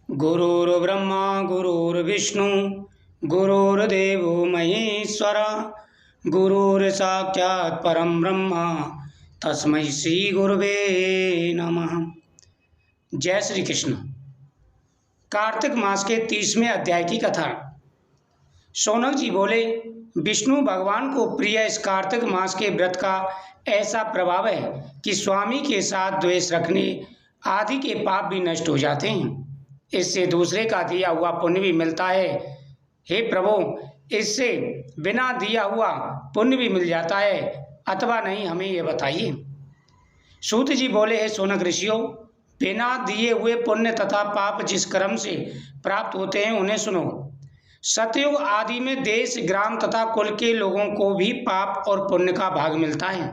गुरुर्ब्रह्मा गुरुर्विष्णु गुरुर्देवो महेश्वर गुरुर्साक्षात् परम ब्रह्म तस्मै श्री गुरुवे नमः। जय श्री कृष्ण। कार्तिक मास के 30वें अध्याय की कथा। शौनक जी बोले, विष्णु भगवान को प्रिय इस कार्तिक मास के व्रत का ऐसा प्रभाव है कि स्वामी के साथ द्वेष रखने आदि के पाप भी नष्ट हो जाते हैं। इससे दूसरे का दिया हुआ पुण्य भी मिलता है। हे प्रभु, इससे बिना दिया हुआ पुण्य भी मिल जाता है अथवा नहीं, हमें यह बताइए। सूत जी बोले, हे शौनक ऋषियों, बिना दिए हुए पुण्य तथा पाप जिस कर्म से प्राप्त होते हैं उन्हें सुनो। सतयुग आदि में देश, ग्राम तथा कुल के लोगों को भी पाप और पुण्य का भाग मिलता है,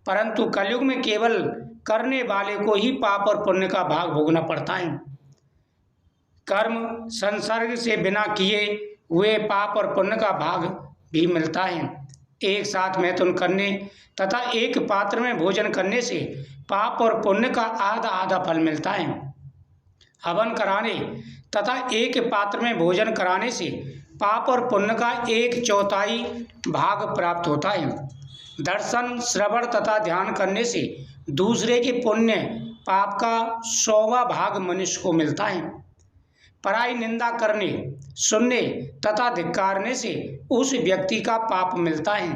परंतु कलयुग में केवल करने वाले को ही पाप और पुण्य का भाग भोगना पड़ता है। कर्म संसर्ग से बिना किए हुए पाप और पुण्य का भाग भी मिलता है। एक साथ मैथुन करने तथा एक पात्र में भोजन करने से पाप और पुण्य का आधा आधा फल मिलता है। हवन कराने तथा एक पात्र में भोजन कराने से पाप और पुण्य का 1/4 भाग प्राप्त होता है। दर्शन, श्रवण तथा ध्यान करने से दूसरे के पुण्य पाप का 100वां भाग मनुष्य को मिलता है। पराई निंदा करने, सुनने तथा धिक्कारने से उस व्यक्ति का पाप मिलता है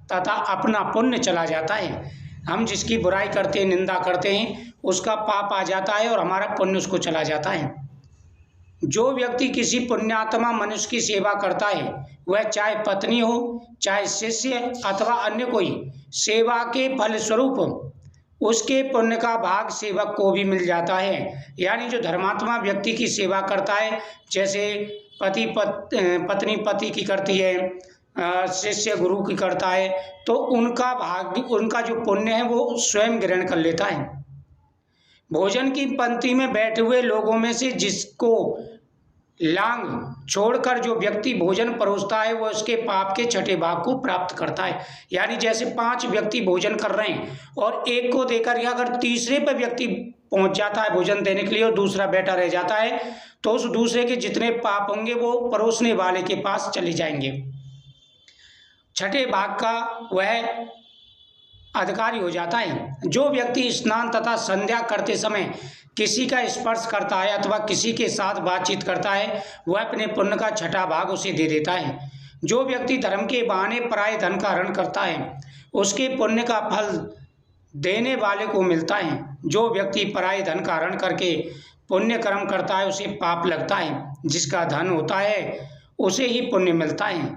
तथा अपना पुण्य चला जाता है। हम जिसकी बुराई करते हैं, निंदा करते हैं, उसका पाप आ जाता है और हमारा पुण्य उसको चला जाता है। जो व्यक्ति किसी पुण्यात्मा मनुष्य की सेवा करता है, वह चाहे पत्नी हो, चाहे शिष्य अथवा अन्य कोई, सेवा के फलस्वरूप उसके पुण्य का भाग सेवक को भी मिल जाता है। यानी जो धर्मात्मा व्यक्ति की सेवा करता है, जैसे पत्नी पति की करती है, शिष्य गुरु की करता है, तो उनका भाग, उनका जो पुण्य है वो स्वयं ग्रहण कर लेता है। भोजन की पंक्ति में बैठे हुए लोगों में से जिसको लांग छोड़कर जो व्यक्ति भोजन परोसता है, वह उसके पाप के 6ठे भाग को प्राप्त करता है। यानी जैसे 5 व्यक्ति भोजन कर रहे हैं और एक को देकर या अगर तीसरे पर व्यक्ति पहुंच जाता है भोजन देने के लिए और दूसरा बैठा रह जाता है, तो उस दूसरे के जितने पाप होंगे वो परोसने वाले के पास चले जाएंगे। 6ठे भाग का वह अधिकारी हो जाता है। जो व्यक्ति स्नान तथा संध्या करते समय किसी का स्पर्श करता है अथवा किसी के साथ बातचीत करता है, वह अपने पुण्य का 6ठा भाग उसे दे देता है। जो व्यक्ति धर्म के बहाने पराये धन का हरण करता है, उसके पुण्य का फल देने वाले को मिलता है। जो व्यक्ति पराये धन का हरण करके पुण्य कर्म करता है, उसे पाप लगता है। जिसका धन होता है उसे ही पुण्य मिलता है।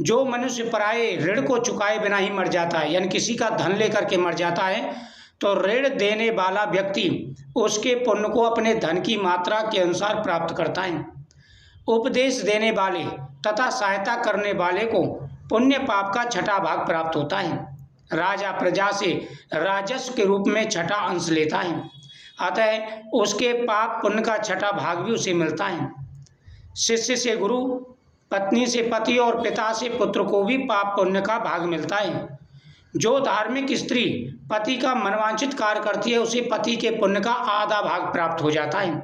जो मनुष्य पराये ऋण को चुकाए बिना ही मर जाता है, यानी किसी का धन लेकर के मर जाता है, तो ऋण देने वाला व्यक्ति उसके पुण्य को अपने धन की मात्रा के अनुसार प्राप्त करता है। उपदेश देने वाले तथा सहायता करने वाले को पुण्य पाप का 6ठा भाग प्राप्त होता है। राजा प्रजा से राजस्व के रूप में 6ठा अंश लेता है, अतः उसके पाप पुण्य का 6ठा भाग भी उसे मिलता है। शिष्य से गुरु, पत्नी से पति और पिता से पुत्र को भी पाप पुण्य का भाग मिलता है। जो धार्मिक स्त्री पति का मनवांछित कार्य करती है, उसे पति के पुण्य का आधा भाग प्राप्त हो जाता है।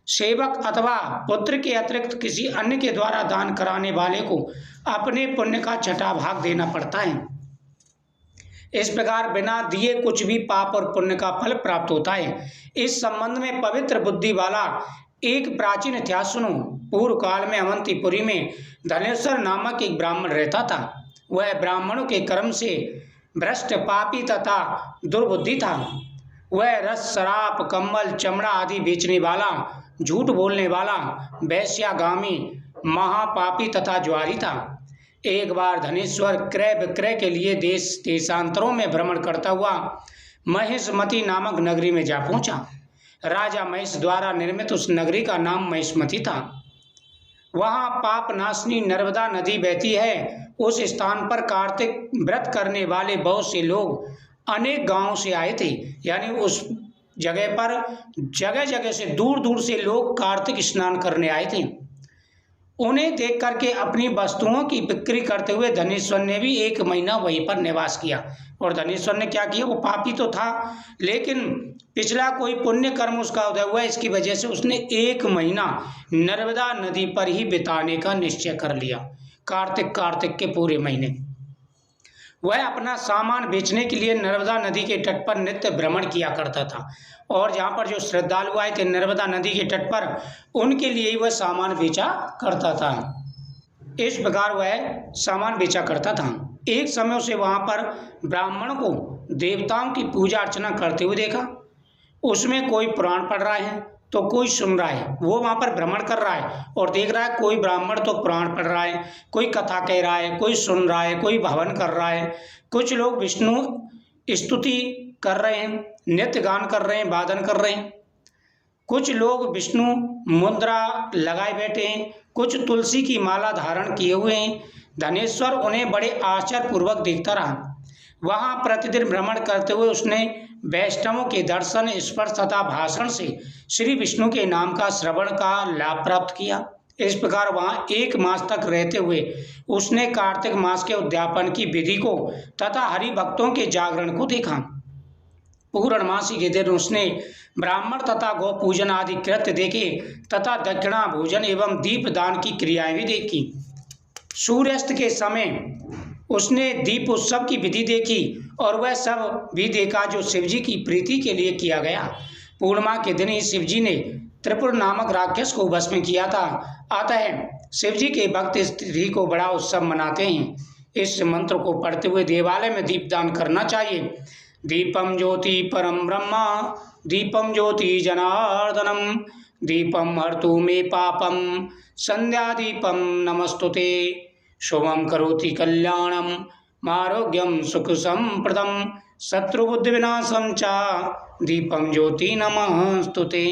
सेवक अथवा पुत्र के अतिरिक्त किसी अन्य के द्वारा दान कराने वाले को अपने पुण्य का 6ठा भाग देना पड़ता है। इस प्रकार बिना दिए कुछ भी पाप और पुण्य का फल प्राप्त होता है। इस संबंध में पवित्र बुद्धि वाला एक प्राचीन इतिहास सुनो। पूर्व काल में अवंतीपुरी में धनेश्वर नामक एक ब्राह्मण रहता था। वह ब्राह्मणों के कर्म से भ्रष्ट, पापी तथा दुर्बुद्धि था। वह रस, शराब, कंबल, चमड़ा आदि बेचने वाला, झूठ बोलने वाला, वैश्यागामी, महापापी तथा ज्वारी था। एक बार धनेश्वर क्रय विक्रय के लिए देश देशांतरों में भ्रमण करता हुआ महिष्मती नामक नगरी में जा पहुंचा। राजा महेश द्वारा निर्मित उस नगरी का नाम महिष्मती था। वहाँ पाप नाशनी नर्मदा नदी बहती है। उस स्थान पर कार्तिक व्रत करने वाले बहुत से लोग अनेक गांवों से आए थे। यानी उस जगह पर जगह जगह से, दूर दूर से लोग कार्तिक स्नान करने आए थे। उन्हें देख करके अपनी वस्तुओं की बिक्री करते हुए धनेश्वर ने भी 1 महीना वहीं पर निवास किया। और धनेश्वर ने क्या किया, वो पापी तो था लेकिन पिछला कोई पुण्य कर्म उसका उदय हुआ, इसकी वजह से उसने 1 महीना नर्मदा नदी पर ही बिताने का निश्चय कर लिया। कार्तिक के पूरे महीने वह अपना सामान बेचने के लिए नर्मदा नदी के तट पर नित्य भ्रमण किया करता था, और जहाँ पर जो श्रद्धालु आए थे नर्मदा नदी के तट पर, उनके लिए ही वह सामान बेचा करता था। इस प्रकार वह सामान बेचा करता था। एक समय उसे वहाँ पर ब्राह्मण को देवताओं की पूजा अर्चना करते हुए देखा। उसमें कोई पुराण पढ़ रहा है तो कोई सुन रहा है। वो वहाँ पर भ्रमण कर रहा है और देख रहा है कोई ब्राह्मण तो पुराण पढ़ रहा है, कोई कथा कह रहा है, कोई सुन रहा है, कोई भवन कर रहा है, कुछ लोग विष्णु स्तुति कर रहे हैं, नृत्य गान कर रहे हैं, वादन कर रहे हैं, कुछ लोग विष्णु मुद्रा लगाए बैठे हैं, कुछ तुलसी की माला धारण किए हुए हैं। धनेश्वर उन्हें बड़े आश्चर्यपूर्वक देखता रहा। वहाँ प्रतिदिन भ्रमण करते हुए उसने वैष्णवों के दर्शन, स्पर्श तथा भाषण से श्री विष्णु के नाम का श्रवण का लाभ प्राप्त किया। इस प्रकार वहाँ 1 मास तक रहते हुए उसने कार्तिक मास के उद्यापन की विधि को तथा हरि भक्तों के जागरण को देखा। पूर्णमासी के दिन उसने ब्राह्मण तथा गौ पूजन आदि कृत्य देखे तथा दक्षिणा भोजन एवं दीप दान की क्रियाएं भी देखी। सूर्यास्त के समय उसने दीप उत्सव की विधि देखी और वह सब भी देखा जो शिवजी की प्रीति के लिए किया गया। पूर्णिमा के दिन ही शिवजी ने त्रिपुर नामक राक्षस को भस्म किया था। अतः शिवजी के भक्त इस तिथि को बड़ा उत्सव मनाते हैं। इस मंत्र को पढ़ते हुए देवालय में दीपदान करना चाहिए। दीपम ज्योति परम ब्रह्मा, दीपम ज्योति जनार्दनम, दीपम हर्तु मे पापम, संध्या दीपम नमस्तुते, शुभम करोति कल्याणम, आरोग्यम सुख संप्रदम, शत्रुबुद्धि विनाशम च, दीपम ज्योति नमस्तुते।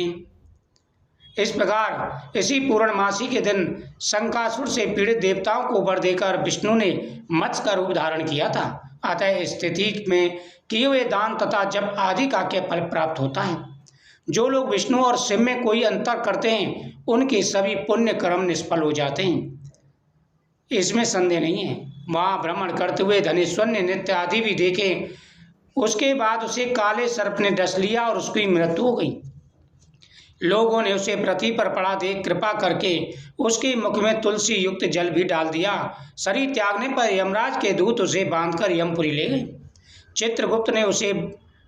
इस प्रकार इसी पूर्णमासी के दिन शंकासुर से पीड़ित देवताओं को वर देकर विष्णु ने मत्स्य का रूप धारण किया था। अतः इस स्थिति में किए हुए दान तथा जप आदि का क्या फल प्राप्त होता है। जो लोग विष्णु और शिव में कोई अंतर करते हैं उनके सभी पुण्य कर्म निष्फल हो जाते हैं, इसमें संदेह नहीं है। वहाँ भ्रमण करते हुए धनेश्वर ने नृत्य आदि भी देखे। उसके बाद उसे काले सर्प ने डस लिया और उसकी मृत्यु हो गई। लोगों ने उसे पृथ्वी पर पड़ा देख कृपा करके उसके मुख में तुलसी युक्त जल भी डाल दिया। शरीर त्यागने पर यमराज के दूत उसे बांधकर यमपुरी ले गए। चित्रगुप्त ने उसे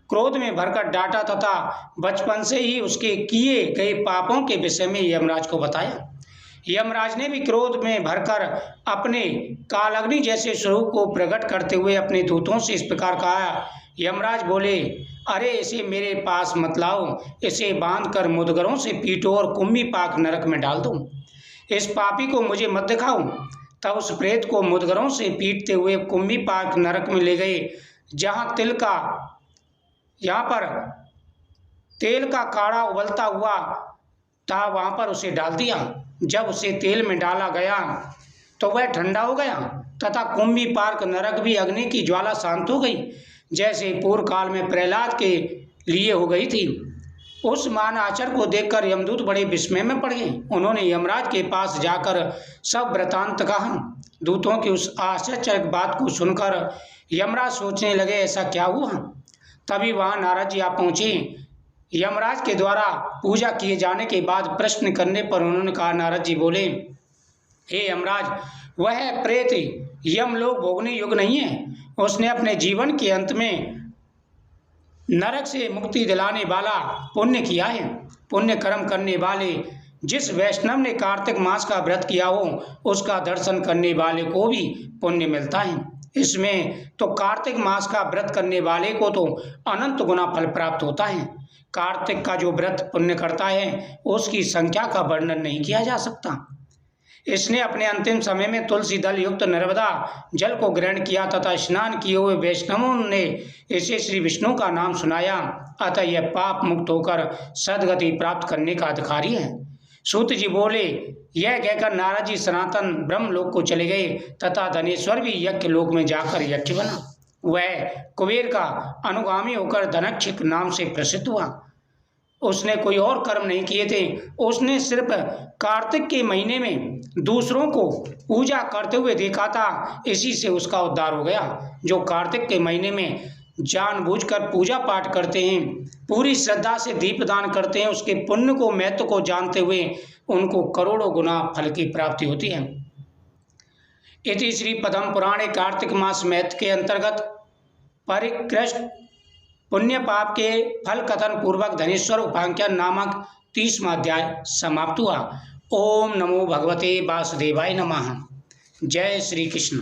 क्रोध में भरकर डांटा तथा बचपन से ही उसके किए गए पापों के विषय में यमराज को बताया। यमराज ने भी क्रोध में भरकर अपने कालाग्नि जैसे स्वरूप को प्रकट करते हुए अपने दूतों से इस प्रकार कहा। यमराज बोले, अरे इसे मेरे पास मत लाओ, इसे बांधकर मुदगरों से पीटो और कुम्भी पाक नरक में डाल दो। इस पापी को मुझे मत दिखाओ। तब उस प्रेत को मुदगरों से पीटते हुए कुम्भी पाक नरक में ले गए, जहाँ तेल का काढ़ा उबलता हुआ था, वहाँ पर उसे डाल दिया। जब उसे तेल में डाला गया तो वह ठंडा हो गया तथा कुम्भी पाक नरक भी अग्नि की ज्वाला शांत हो गई, जैसे पूर्व काल में प्रहलाद के लिए हो गई थी। उस महान आचर को देखकर यमदूत बड़े विस्मय में पड़ गए। उन्होंने यमराज के पास जाकर सब वृतांत कहा। दूतों की उस आश्चर्यजनक बात को सुनकर यमराज सोचने लगे, ऐसा क्या हुआ। तभी वहाँ नारद जी आ पहुँचे। यमराज के द्वारा पूजा किए जाने के बाद प्रश्न करने पर उन्होंने कहा, नारद जी बोले, हे यमराज, वह प्रेत यमलोक भोगने योग्य नहीं है। उसने अपने जीवन के अंत में नरक से मुक्ति दिलाने वाला पुण्य किया है। पुण्य कर्म करने वाले जिस वैष्णव ने कार्तिक मास का व्रत किया हो उसका दर्शन करने वाले को भी पुण्य मिलता है। इसमें तो कार्तिक मास का व्रत करने वाले को तो अनंत गुना फल प्राप्त होता है। कार्तिक का जो व्रत पुण्य करता है उसकी संख्या का वर्णन नहीं किया जा सकता। इसने अपने अंतिम समय में तुलसी दल युक्त नर्मदा जल को ग्रहण किया तथा स्नान किए हुए वैष्णवों ने इसे श्री विष्णु का नाम सुनाया। अतः यह पाप मुक्त होकर सदगति प्राप्त करने का अधिकारी है। सूत जी बोले, यह कहकर नारद जी सनातन ब्रह्म लोक को चले गए तथा धनेश्वर भी यज्ञ लोक में जाकर यज्ञ बना। वह कुबेर का अनुगामी होकर धनक्षिक नाम से प्रसिद्ध हुआ। उसने कोई और कर्म नहीं किए थे, उसने सिर्फ कार्तिक के महीने में दूसरों को पूजा करते हुए देखा था, इसी से उसका उद्धार हो गया। जो कार्तिक के महीने में जानबूझकर पूजा पाठ करते हैं, पूरी श्रद्धा से दीपदान करते हैं, उसके पुण्य को महत्व को जानते हुए उनको करोड़ों गुना फल की प्राप्ति होती है। इति श्री पद्म पुराणे कार्तिक मास महत्व के अंतर्गत परिकृष्ट पुण्य पाप के फल कथन पूर्वक धनेश्वर उपाख्यान नामक 30वां अध्याय समाप्त हुआ। ओम नमो भगवते वासुदेवाय नमः। जय श्री कृष्ण।